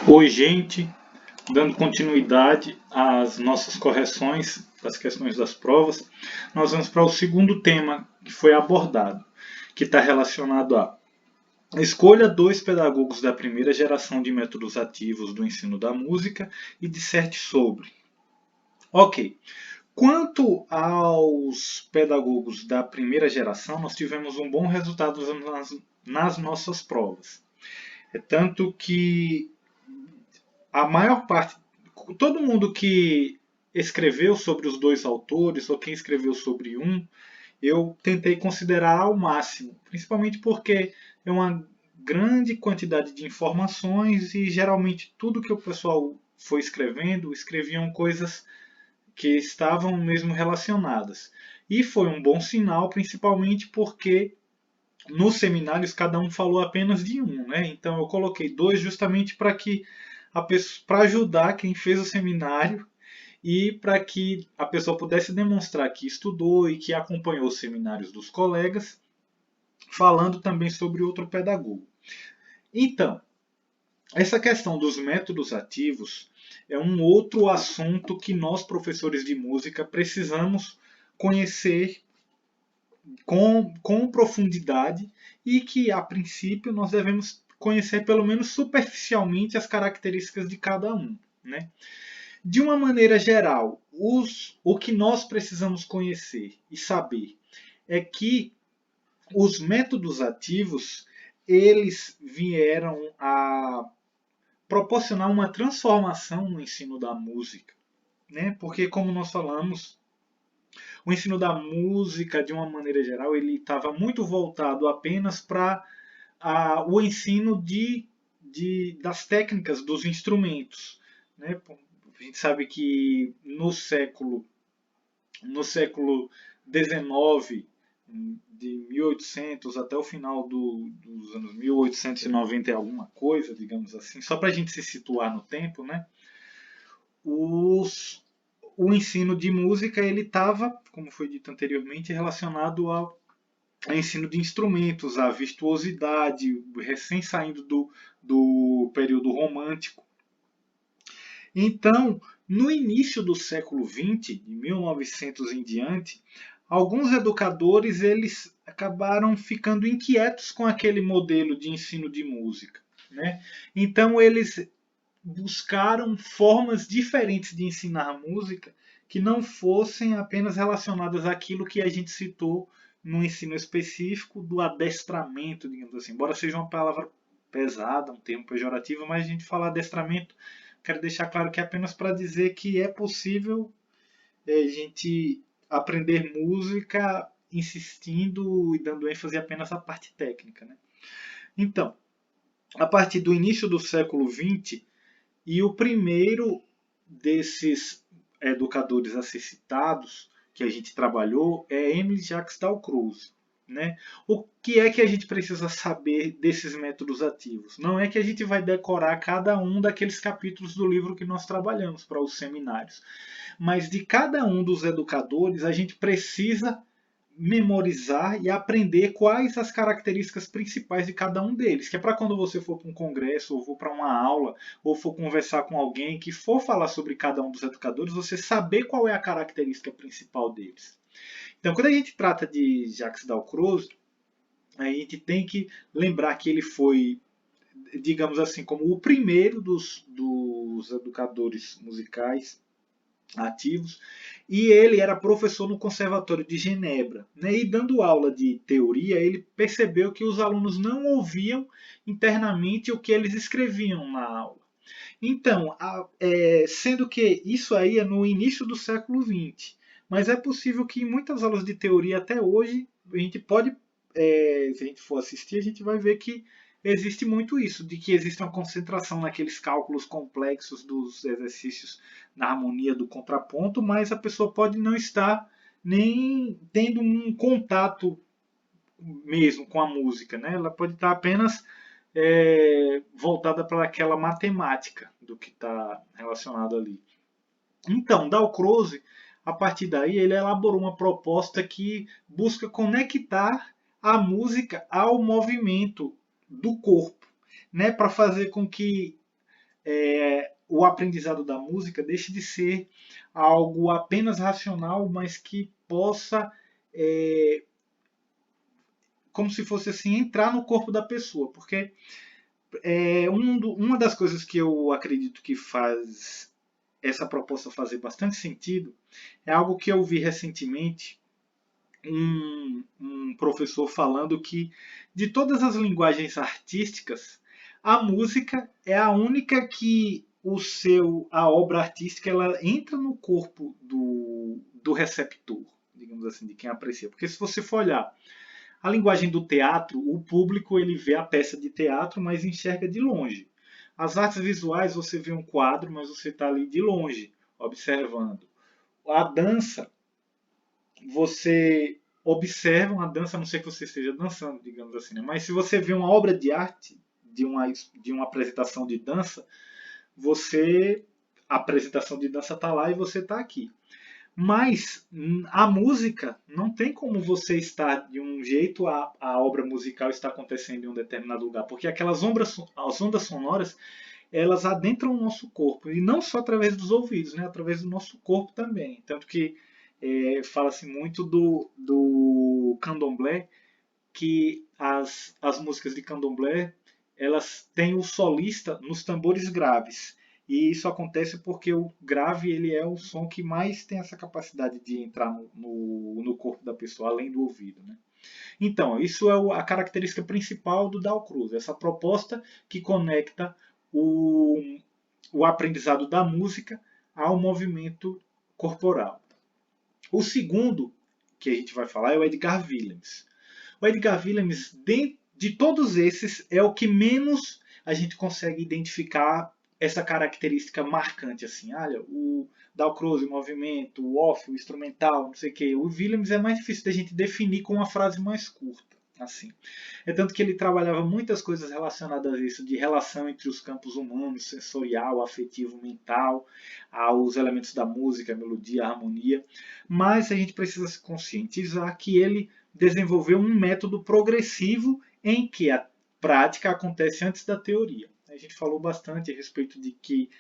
Oi, gente, dando continuidade às nossas correções das questões das provas, nós vamos para o segundo tema que foi abordado, que está relacionado a escolha dois pedagogos da primeira geração de métodos ativos do ensino da música e disserte sobre. Ok. Quanto aos pedagogos da primeira geração, nós tivemos um bom resultado nas nossas provas. É tanto que a maior parte, todo mundo que escreveu sobre os dois autores ou quem escreveu sobre um, eu tentei considerar ao máximo, principalmente porque é uma grande quantidade de informações e geralmente tudo que o pessoal foi escrevendo, escreviam coisas que estavam mesmo relacionadas. E foi um bom sinal, principalmente porque nos seminários cada um falou apenas de um, né? Então eu coloquei dois justamente para ajudar quem fez o seminário e para que a pessoa pudesse demonstrar que estudou e que acompanhou os seminários dos colegas, falando também sobre outro pedagogo. Então, essa questão dos métodos ativos é um outro assunto que nós, professores de música, precisamos conhecer com profundidade e que, a princípio, nós devemos conhecer pelo menos superficialmente as características de cada um. Né? De uma maneira geral, o que nós precisamos conhecer e saber é que os métodos ativos eles vieram a proporcionar uma transformação no ensino da música, né? Porque como nós falamos, o ensino da música, de uma maneira geral, ele estava muito voltado apenas para o ensino das técnicas dos instrumentos. Né? A gente sabe que no século XIX, de 1800 até o final dos anos 1890 e alguma coisa, digamos assim, só para a gente se situar no tempo, né? Os, o ensino de música ele estava, como foi dito anteriormente, relacionado ao ensino de instrumentos, a virtuosidade, recém saindo do período romântico. Então, no início do século XX, de 1900 em diante, alguns educadores eles acabaram ficando inquietos com aquele modelo de ensino de música. Né? Então, eles buscaram formas diferentes de ensinar música que não fossem apenas relacionadas àquilo que a gente citou no ensino específico do adestramento, digamos assim. Embora seja uma palavra pesada, um termo pejorativo, mas a gente fala adestramento, quero deixar claro que é apenas para dizer que é possível a gente aprender música insistindo e dando ênfase apenas à parte técnica. Né? Então, a partir do início do século XX, e o primeiro desses educadores a ser citados, que a gente trabalhou, é Emile Jacques Dalcroze. Né? O que é que a gente precisa saber desses métodos ativos? Não é que a gente vai decorar cada um daqueles capítulos do livro que nós trabalhamos para os seminários, mas de cada um dos educadores a gente precisa memorizar e aprender quais as características principais de cada um deles, que é para quando você for para um congresso, ou for para uma aula, ou for conversar com alguém que for falar sobre cada um dos educadores, você saber qual é a característica principal deles. Então, quando a gente trata de Jacques Dalcroze, a gente tem que lembrar que ele foi, digamos assim, como o primeiro dos educadores musicais ativos, e ele era professor no Conservatório de Genebra. Né? E dando aula de teoria, ele percebeu que os alunos não ouviam internamente o que eles escreviam na aula. Então, sendo que isso aí é no início do século XX, mas é possível que em muitas aulas de teoria até hoje, a gente pode, se a gente for assistir, a gente vai ver que existe muito isso, de que existe uma concentração naqueles cálculos complexos dos exercícios na harmonia do contraponto, mas a pessoa pode não estar nem tendo um contato mesmo com a música, né? Ela pode estar apenas voltada para aquela matemática do que está relacionado ali. Então, Dalcroze, a partir daí, ele elaborou uma proposta que busca conectar a música ao movimento do corpo, né, para fazer com que o aprendizado da música deixe de ser algo apenas racional, mas que possa, é, como se fosse assim, entrar no corpo da pessoa. Porque uma das coisas que eu acredito que faz essa proposta fazer bastante sentido é algo que eu vi recentemente, um professor falando que de todas as linguagens artísticas, a música é a única que a obra artística ela entra no corpo do receptor, digamos assim, de quem aprecia. Porque se você for olhar a linguagem do teatro, o público ele vê a peça de teatro, mas enxerga de longe. As artes visuais, você vê um quadro, mas você está ali de longe, observando. A dança, você observa uma dança, a não ser que você esteja dançando, digamos assim, né? Mas se você vê uma obra de arte, de uma apresentação de dança, você a apresentação de dança está lá e você está aqui. Mas a música não tem como você estar de um jeito, a obra musical está acontecendo em um determinado lugar, porque as ondas sonoras, elas adentram o nosso corpo, e não só através dos ouvidos, né? Através do nosso corpo também. Tanto que fala-se muito do candomblé, que as músicas de candomblé elas têm o solista nos tambores graves. E isso acontece porque o grave ele é o som que mais tem essa capacidade de entrar no corpo da pessoa, além do ouvido. Né? Então, isso é a característica principal do Dow Cruz, essa proposta que conecta o, o aprendizado da música ao movimento corporal. O segundo que a gente vai falar é o Edgar Willems. O Edgar Willems, de todos esses, é o que menos a gente consegue identificar essa característica marcante, assim, olha, o Dalcroze, o movimento, o off, o instrumental, não sei o que. O Willems é mais difícil da gente definir com uma frase mais curta, assim. É tanto que ele trabalhava muitas coisas relacionadas a isso, de relação entre os campos humanos, sensorial, afetivo, mental, aos elementos da música, a melodia, a harmonia. Mas a gente precisa se conscientizar que ele desenvolveu um método progressivo em que a prática acontece antes da teoria. A gente falou bastante a respeito de que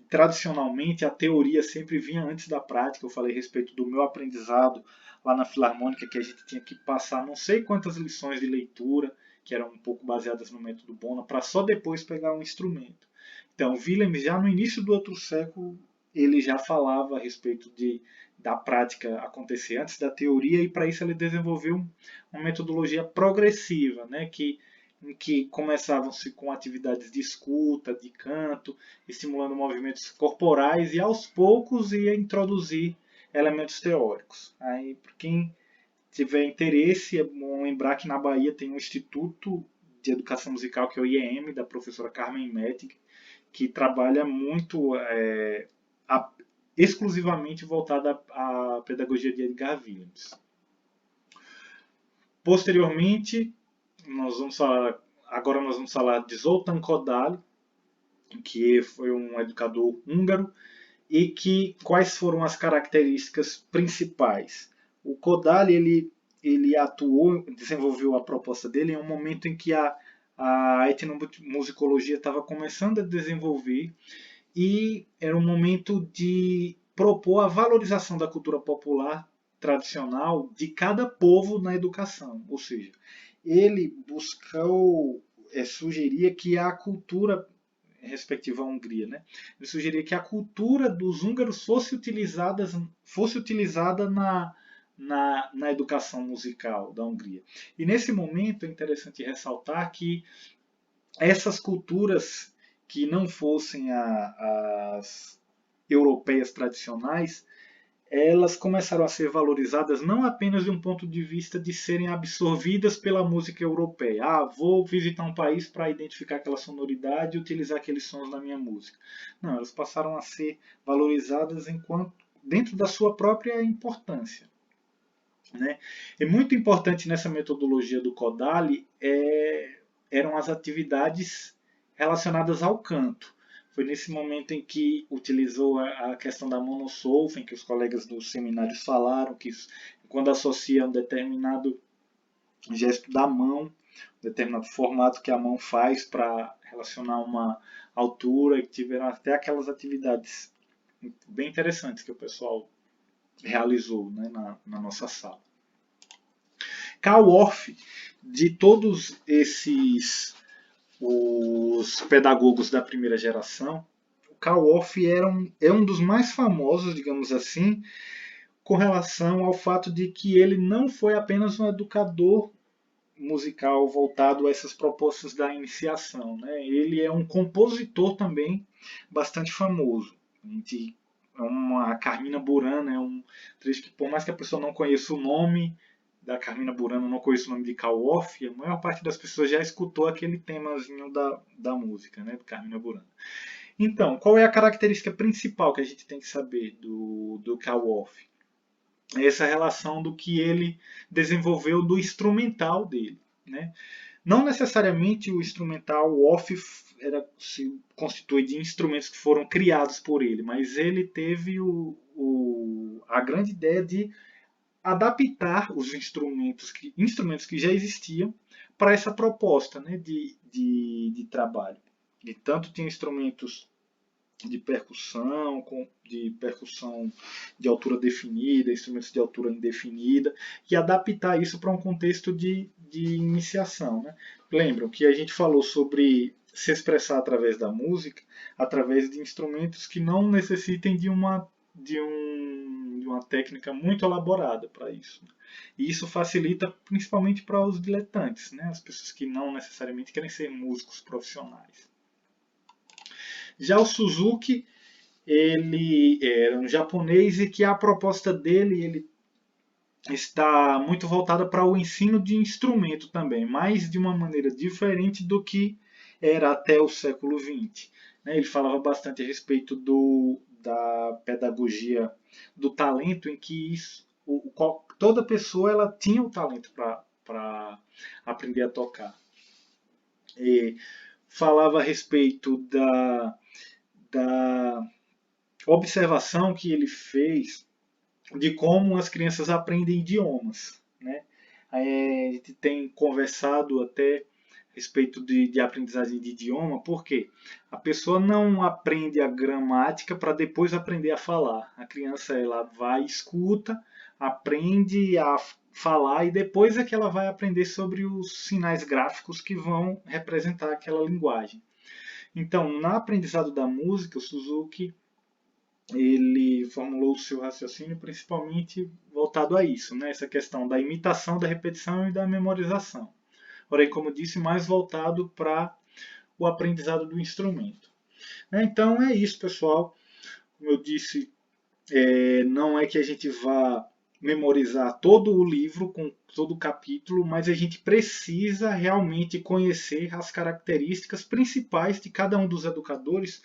tradicionalmente a teoria sempre vinha antes da prática. Eu falei a respeito do meu aprendizado lá na Filarmônica, que a gente tinha que passar não sei quantas lições de leitura, que eram um pouco baseadas no método Bona, para só depois pegar um instrumento. Então, Willem, já no início do outro século, ele já falava a respeito da prática acontecer antes da teoria, e para isso ele desenvolveu uma metodologia progressiva, né, em que começavam-se com atividades de escuta, de canto, estimulando movimentos corporais, e aos poucos ia introduzir elementos teóricos. Aí, para quem tiver interesse, é bom lembrar que na Bahia tem um Instituto de Educação Musical, que é o IEM, da professora Carmen Mettig, que trabalha muito exclusivamente voltada à pedagogia de Edgar Willems. Posteriormente, agora nós vamos falar de Zoltán Kodály, que foi um educador húngaro, e quais foram as características principais. O Kodály ele atuou, desenvolveu a proposta dele em um momento em que a etnomusicologia estava começando a desenvolver, e era um momento de propor a valorização da cultura popular tradicional de cada povo na educação. Ou seja, ele buscou, sugeria que a cultura respectiva à Hungria, né? Ele sugeria que a cultura dos húngaros fosse utilizada na educação musical da Hungria. E nesse momento é interessante ressaltar que essas culturas que não fossem as europeias tradicionais, elas começaram a ser valorizadas não apenas de um ponto de vista de serem absorvidas pela música europeia. Ah, vou visitar um país para identificar aquela sonoridade e utilizar aqueles sons na minha música. Não, elas passaram a ser valorizadas dentro da sua própria importância. Né? E muito importante nessa metodologia do Kodály eram as atividades relacionadas ao canto. Foi nesse momento em que utilizou a questão da monossolfa, em que os colegas dos seminários falaram que quando associa um determinado gesto da mão, um determinado formato que a mão faz para relacionar uma altura, e tiveram até aquelas atividades bem interessantes que o pessoal realizou, né, na nossa sala. Karl Orff, de todos esses os pedagogos da primeira geração, o Karl Orff é um dos mais famosos, digamos assim, com relação ao fato de que ele não foi apenas um educador musical voltado a essas propostas da iniciação, né? Ele é um compositor também bastante famoso. A Carmina Burana é um trecho que, por mais que a pessoa não conheça o nome da Carmina Burana, não conheça o nome de Karl Orff, a maior parte das pessoas já escutou aquele temazinho da música, né, de Carmina Burana. Então, qual é a característica principal que a gente tem que saber do Karl Orff? É essa relação do que ele desenvolveu do instrumental dele, né? Não necessariamente o instrumental Orff se constitui de instrumentos que foram criados por ele, mas ele teve a grande ideia de adaptar os instrumentos que já existiam para essa proposta, né, de trabalho. E tanto tinha instrumentos de percussão de altura definida, instrumentos de altura indefinida, e adaptar isso para um contexto de iniciação. Né? Lembram que a gente falou sobre se expressar através da música, através de instrumentos que não necessitem de uma técnica muito elaborada para isso. E isso facilita principalmente para os diletantes, né? As pessoas que não necessariamente querem ser músicos profissionais. Já o Suzuki, ele era um japonês e que a proposta dele ele está muito voltada para o ensino de instrumento também, mas de uma maneira diferente do que era até o século XX. Ele falava bastante a respeito da pedagogia do talento, em que toda pessoa ela tinha o talento para aprender a tocar. E falava a respeito da observação que ele fez de como as crianças aprendem idiomas. Né? A gente tem conversado até a respeito de aprendizagem de idioma, porque a pessoa não aprende a gramática para depois aprender a falar. A criança ela vai, escuta, aprende a falar e depois é que ela vai aprender sobre os sinais gráficos que vão representar aquela linguagem. Então, na aprendizado da música, o Suzuki ele formulou o seu raciocínio principalmente voltado a isso, né? Essa questão da imitação, da repetição e da memorização. Porém, como disse, mais voltado para o aprendizado do instrumento. Então é isso, pessoal. Como eu disse, não é que a gente vá memorizar todo o livro com todo o capítulo, mas a gente precisa realmente conhecer as características principais de cada um dos educadores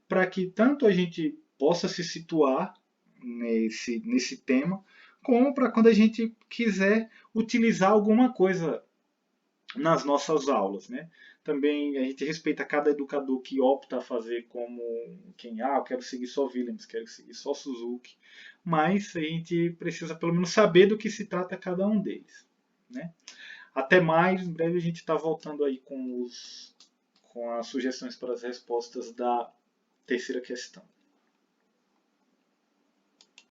para que tanto a gente possa se situar nesse tema, como para quando a gente quiser utilizar alguma coisa nas nossas aulas. Né? Também a gente respeita cada educador que opta a fazer como quem, eu quero seguir só Williams, quero seguir só Suzuki, mas a gente precisa pelo menos saber do que se trata cada um deles. Né? Até mais, em breve a gente está voltando aí com as sugestões para as respostas da terceira questão.